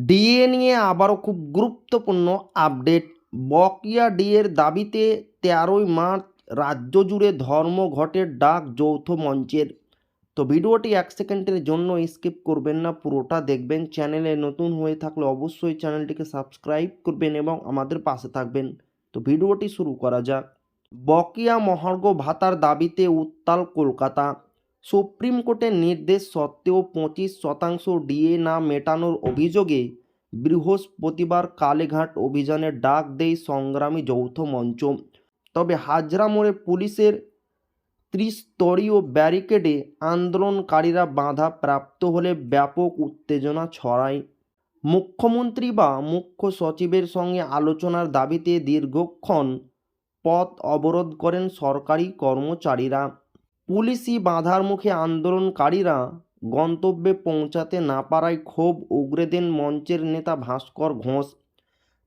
DA নিয়ে আবারও খুব গুরুত্বপূর্ণ আপডেট। বকেয়া ডিএর দাবিতে ১৩ই মার্চ রাজ্য জুড়ে ধর্মঘটের ডাক যৌথ মঞ্চের। তো ভিডিওটি 1 সেকেন্ডের জন্য স্কিপ করবেন না, পুরোটা দেখবেন। চ্যানেলে নতুন হয়ে থাকলে অবশ্যই চ্যানেলটিকে সাবস্ক্রাইব করবেন এবং আমাদের পাশে থাকবেন। তো ভিডিওটি শুরু করা যাক। বকেয়া মহার্ঘ ভাতার দাবিতে উত্তাল কলকাতা। সুপ্রিম কোর্টের নির্দেশ সত্ত্বেও 25% ডিএ না মেটানোর অভিযোগে বৃহস্পতিবার কালীঘাট অভিযানের ডাক দেয় সংগ্রামী যৌথ মঞ্চ। তবে হাজরা মোড়ে পুলিশের ত্রিস্তরীয় ব্যারিকেডে আন্দোলনকারীরা বাধা প্রাপ্ত হলে ব্যাপক উত্তেজনা ছড়ায়। মুখ্যমন্ত্রী বা মুখ্য সচিবের সঙ্গে আলোচনার দাবিতে দীর্ঘক্ষণ পথ অবরোধ করেন সরকারি কর্মচারীরা। পুলিশি বাধার মুখে আন্দোলনকারীরা গন্তব্যে পৌঁছাতে না পারায় ক্ষোভ উগরে দেন মঞ্চের নেতা ভাস্কর ঘোষ।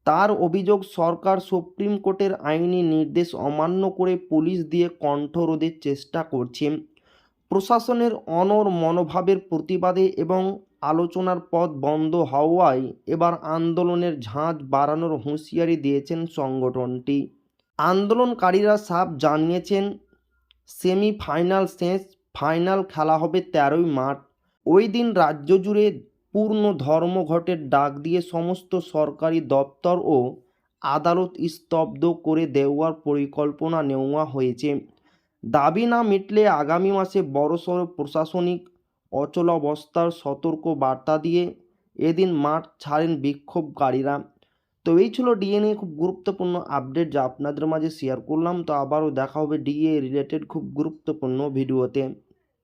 তার অভিযোগ, সরকার সুপ্রিম কোর্টের আইনি নির্দেশ অমান্য করে পুলিশ দিয়ে কণ্ঠরোধের চেষ্টা করছে। প্রশাসনের অনড় মনোভাবের প্রতিবাদে এবং আলোচনার পথ বন্ধ হওয়ায় এবার আন্দোলনের ঝাঁজ বাড়ানোর হুঁশিয়ারি দিয়েছেন সংগঠনটি। আন্দোলনকারীরা সাফ জানিয়েছেন, সেমিফাইনাল শেষ, ফাইনাল খেলা হবে ১৩ই মার্চ। ওই দিন রাজ্য জুড়ে পূর্ণ ধর্মঘটের ডাক দিয়ে সমস্ত সরকারি দপ্তর ও আদালত স্তব্ধ করে দেওয়ার পরিকল্পনা নেওয়া হয়েছে। দাবি না মিটলে আগামী মাসে বড়সড় প্রশাসনিক অচলাবস্থার সতর্ক বার্তা দিয়ে এদিন মাঠ ছাড়েন বিক্ষোভকারীরা। তো এই ছিল ডিএ নিয়ে খুব গুরুত্বপূর্ণ আপডেট যা আপনাদের মাঝে শেয়ার করলাম। তো আবারও দেখা হবে ডিএ রিলেটেড খুব গুরুত্বপূর্ণ ভিডিওতে।